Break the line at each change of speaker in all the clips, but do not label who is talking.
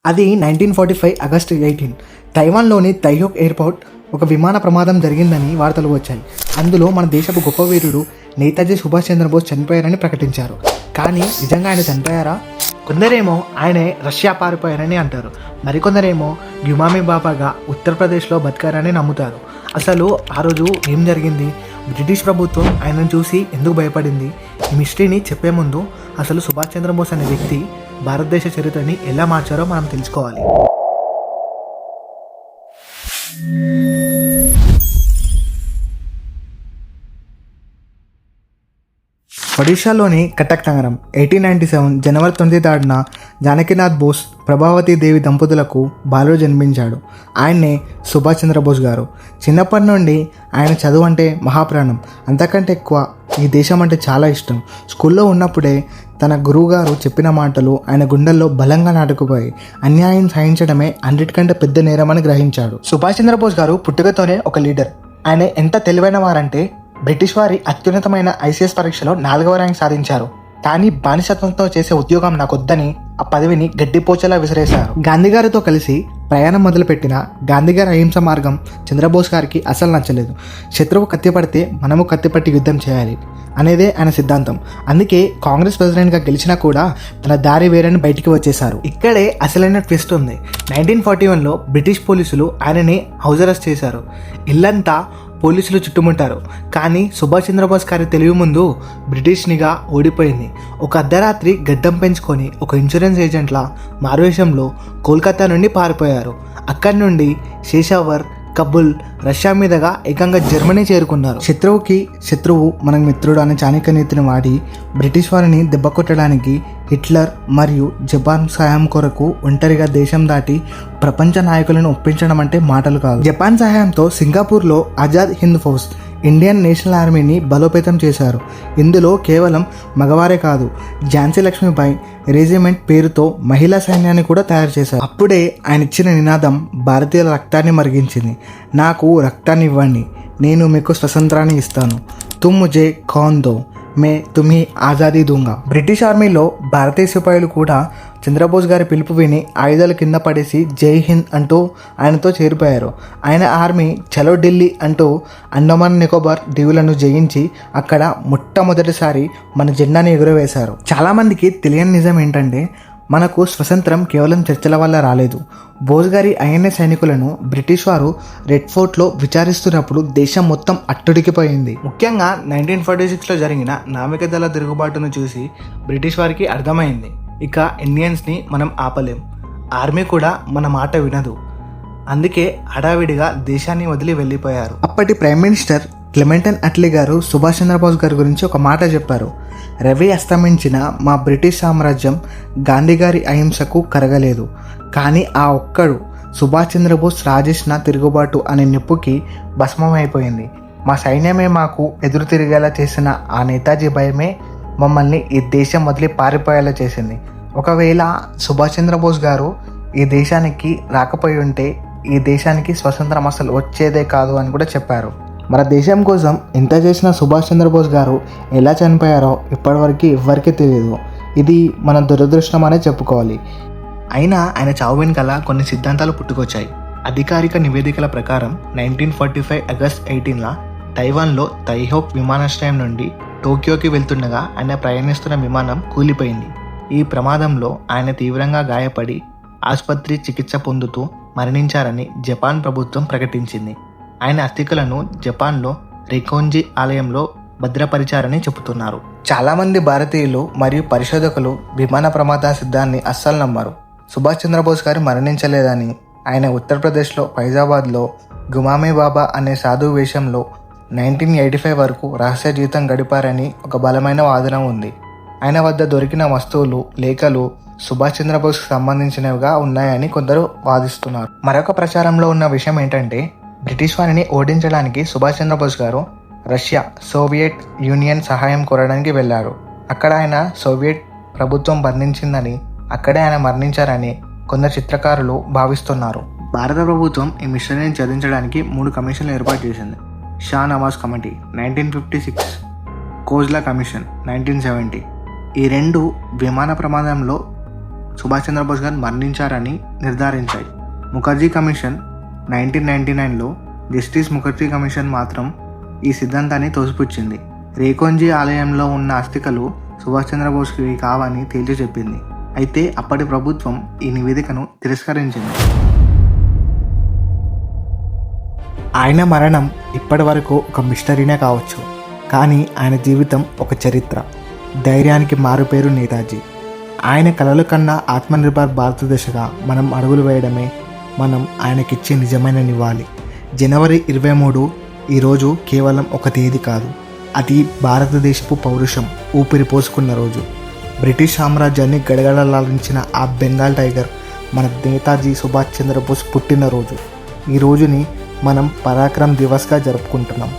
అది 1945 August 18 తైవాన్లోని తైహోక్ airport ఒక విమాన ప్రమాదం జరిగిందని వార్తలు వచ్చాయి. అందులో మన దేశపు గొప్ప వీరుడు నేతాజీ సుభాష్ చంద్రబోస్ చనిపోయారని ప్రకటించారు. కానీ నిజంగా ఆయన చనిపోయారా? కొందరేమో ఆయనే రష్యా పారిపోయారని అంటారు, మరికొందరేమో గ్యుమామి బాబాగా ఉత్తరప్రదేశ్లో బతికారని నమ్ముతారు. అసలు ఆ రోజు ఏం జరిగింది? బ్రిటిష్ ప్రభుత్వం ఆయనను చూసి ఎందుకు భయపడింది? ఈ మిస్టరీని చెప్పే ముందు అసలు సుభాష్ చంద్రబోస్ అనే వ్యక్తి భారతదేశ చరిత్రని ఎలా మార్చారో మనం తెలుసుకోవాలి. ఒడిశాలోని కటక్ నగరం 1897 జనవరి 9న జానకీనాథ్ బోస్ ప్రభావతి దేవి దంపతులకు బాలుడు జన్మించాడు. ఆయన్నే సుభాష్ చంద్రబోస్ గారు. చిన్నప్పటి నుండి ఆయన చదువు అంటే మహాప్రాణం, అంతకంటే ఎక్కువ ఈ దేశం అంటే చాలా ఇష్టం. స్కూల్లో ఉన్నప్పుడే తన గురువుగారు చెప్పిన మాటలు ఆయన గుండెల్లో బలంగా నాటుకుపోయాయి. అన్యాయం సహించడమే అన్నిటికంటే పెద్ద నేరమని గ్రహించాడు. సుభాష్ చంద్రబోస్ గారు పుట్టుకతోనే ఒక లీడర్. ఆయన ఎంత తెలివైన వారంటే బ్రిటిష్ వారి అత్యున్నతమైన ఐసీఎస్ పరీక్షలో 4వ ర్యాంక్ సాధించారు. కానీ బానిసత్వంతో చేసే ఉద్యోగం నాకొద్దని ఆ పదవిని గడ్డిపోచేలా విసిరేశారు. గాంధీ గారితో కలిసి ప్రయాణం మొదలుపెట్టిన గాంధీగారి అహింస మార్గం చంద్రబోస్ గారికి అసలు నచ్చలేదు. శత్రువు కత్తిపడితే మనము కత్తిపట్టి యుద్ధం చేయాలి అనేదే ఆయన సిద్ధాంతం. అందుకే కాంగ్రెస్ ప్రెసిడెంట్గా గెలిచినా కూడా తన దారి వేరని బయటికి వచ్చేశారు. ఇక్కడే అసలైన ట్విస్ట్ ఉంది. 1941లో బ్రిటిష్ పోలీసులు ఆయనని హౌస్ అరెస్ట్ చేశారు. ఇల్లంతా పోలీసులు చుట్టుముట్టారు. కానీ సుభాష్ చంద్రబోస్ గారి తెలివి ముందు బ్రిటిష్ నిఘా ఓడిపోయింది. ఒక అర్ధరాత్రి గడ్డం పెంచుకొని ఒక ఇన్సూరెన్స్ ఏజెంట్ల మారువేషంలో కోల్కతా నుండి పారిపోయారు. అక్కడి నుండి శేషావర్, కబుల్, రష్యా మీదుగా ఏకంగా జర్మనీ చేరుకున్నారు. శత్రువుకి శత్రువు మనకు మిత్రుడు అనే చాణక్య నీతిని వాడి బ్రిటిష్ వారిని దెబ్బకొట్టడానికి హిట్లర్ మరియు జపాన్ సహాయం కొరకు ఒంటరిగా దేశం దాటి ప్రపంచ నాయకులను ఒప్పించడం అంటే మాటలు కాదు. జపాన్ సహాయంతో సింగపూర్లో ఆజాద్ హింద్ ఫౌజ్, ఇండియన్ నేషనల్ ఆర్మీని బలోపేతం చేశారు. ఇందులో కేవలం మగవారే కాదు, ఝాన్సీ లక్ష్మీబాయి రెజిమెంట్ పేరుతో మహిళా సైన్యాన్ని కూడా తయారు చేశారు. అప్పుడే ఆయన ఇచ్చిన నినాదం భారతీయుల రక్తాన్ని మరిగించింది. నాకు రక్తాన్ని ఇవ్వండి, నేను మీకు స్వతంత్రాన్ని ఇస్తాను. తుమ్ ముజే ఖౌన్ దో, మే తుమ్హి ఆజాదీ దూంగా. బ్రిటిష్ ఆర్మీలో భారతీయ సిపాయిలు కూడా చంద్రబోస్ గారి పిలుపు విని ఆయుధాలు కింద పడేసి జై హింద్ అంటూ ఆయనతో చేరిపోయారు. ఆయన ఆర్మీ చలో ఢిల్లీ అంటూ అండమాన్ నికోబార్ దీవులను జయించి అక్కడ మొట్టమొదటిసారి మన జెండాని ఎగురవేశారు. చాలామందికి తెలియని నిజం ఏంటంటే మనకు స్వతంత్రం కేవలం చర్చల వల్ల రాలేదు. బోస్ గారి ఐఎన్ఏ సైనికులను బ్రిటిష్ వారు రెడ్ ఫోర్ట్లో విచారిస్తున్నప్పుడు దేశం మొత్తం అట్టుడికిపోయింది. ముఖ్యంగా 1946లో జరిగిన నావికాదళ తిరుగుబాటును చూసి బ్రిటిష్ వారికి అర్థమైంది, ఇక ఇండియన్స్ని మనం ఆపలేం, ఆర్మీ కూడా మన మాట వినదు. అందుకే హడావిడిగా దేశాన్ని వదిలి వెళ్ళిపోయారు. అప్పటి ప్రైమ్ మినిస్టర్ క్లెమెంటన్ అట్లీ గారు సుభాష్ చంద్రబోస్ గారి గురించి ఒక మాట చెప్పారు. రవి అస్తమించిన మా బ్రిటిష్ సామ్రాజ్యం గాంధీ గారి అహింసకు కరగలేదు, కానీ ఆ ఒక్కడు సుభాష్ చంద్రబోస్ రాజేసిన తిరుగుబాటు అనే నిప్పుకి భస్మమైపోయింది. మా సైన్యమే మాకు ఎదురు తిరిగేలా చేసిన ఆ నేతాజీ భయమే మమ్మల్ని ఈ దేశం వదిలి పారిపోయేలా చేసింది. ఒకవేళ సుభాష్ చంద్రబోస్ గారు ఈ దేశానికి రాకపోయి ఉంటే ఈ దేశానికి స్వతంత్రం అసలు వచ్చేదే కాదు అని కూడా చెప్పారు. మన దేశం కోసం ఎంత చేసిన సుభాష్ చంద్రబోస్ గారు ఎలా చనిపోయారో ఇప్పటివరకు ఎవ్వరికీ తెలియదు. ఇది మన దురదృష్టం అనే చెప్పుకోవాలి. అయినా ఆయన చావు వెనుకల కొన్ని సిద్ధాంతాలు పుట్టుకొచ్చాయి. అధికారిక నివేదికల ప్రకారం 1945 ఆగస్టు 18న తైవాన్లో తైహోక్ విమానాశ్రయం నుండి టోక్యోకి వెళ్తుండగా ఆయన ప్రయాణిస్తున్న విమానం కూలిపోయింది. ఈ ప్రమాదంలో ఆయన తీవ్రంగా గాయపడి ఆసుపత్రి చికిత్స పొందుతూ మరణించారని జపాన్ ప్రభుత్వం ప్రకటించింది. ఆయన అస్థికలను జపాన్లో రికోంజి ఆలయంలో భద్రపరిచారని చెబుతున్నారు. చాలామంది భారతీయులు మరియు పరిశోధకులు విమాన ప్రమాద సిద్ధాన్ని అస్సలు నమ్మరు. సుభాష్ చంద్రబోస్ గారు మరణించలేదని, ఆయన ఉత్తరప్రదేశ్లో ఫైజాబాద్లో గుమామి బాబా అనే సాధువు వేషంలో 1985 వరకు రహస్య జీవితం గడిపారని ఒక బలమైన వాదన ఉంది. ఆయన వద్ద దొరికిన వస్తువులు, లేఖలు సుభాష్ చంద్రబోస్కి సంబంధించినవిగా ఉన్నాయని కొందరు వాదిస్తున్నారు. మరొక ప్రచారంలో ఉన్న విషయం ఏంటంటే బ్రిటిష్ వారిని ఓడించడానికి సుభాష్ చంద్రబోస్ గారు రష్యా, సోవియట్ యూనియన్ సహాయం కోరడానికి వెళ్ళారు. అక్కడ ఆయన సోవియట్ ప్రభుత్వం బంధించిందని, అక్కడే ఆయన మరణించారని కొందరు చిత్రకారులు భావిస్తున్నారు. భారత ప్రభుత్వం ఈ మిషనరీని ఛేదించడానికి 3 కమిషన్లు ఏర్పాటు చేసింది. Shah Nawaz committee 1956, Khosla commission 1970. ఈ 2 విమాన ప్రమాదంలో సుభాష్ చంద్రబోస్ గారు మరణించారని నిర్ధారించాయి. ముఖర్జీ కమిషన్ 1999లో జస్టిస్ ముఖర్జీ కమిషన్ మాత్రం ఈ సిద్ధాంతాన్ని తోసిపుచ్చింది. రేకోంజీ ఆలయంలో ఉన్న అస్థికలు సుభాష్ చంద్రబోస్కి కావని తేల్చి చెప్పింది. అయితే అప్పటి ప్రభుత్వం ఈ నివేదికను తిరస్కరించింది. ఆయన మరణం ఇప్పటి వరకు ఒక మిస్టరీనే కావచ్చు, కానీ ఆయన జీవితం ఒక చరిత్ర. ధైర్యానికి మారుపేరు నేతాజీ. ఆయన కలలు కన్నా ఆత్మనిర్భర్ భారతదేశంగా మనం అడుగులు వేయడమే మనం ఆయనకిచ్చే నిజమైన నివాళి. జనవరి 23 ఈరోజు కేవలం ఒక తేదీ కాదు, అది భారతదేశపు పౌరుషం ఊపిరి పోసుకున్న రోజు. బ్రిటిష్ సామ్రాజ్యాన్ని గడగడలాడించిన ఆ బెంగాల్ టైగర్ మన నేతాజీ సుభాష్ చంద్రబోస్ పుట్టినరోజు. ఈ రోజుని మనం పరాక్రమ్ దివస్గా జరుపుకుంటున్నాం.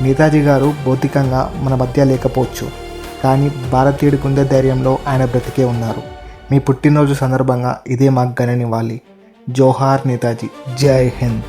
నేతాజీ గారు భౌతికంగా మన మధ్య లేకపోవచ్చు, కానీ భారతీయుడి గుండె ధైర్యంలో ఆయన బ్రతికే ఉన్నారు. మీ పుట్టినరోజు సందర్భంగా ఇదే మాకు ఘన నివాళి. జోహార్ నేతాజీ. జై హింద్.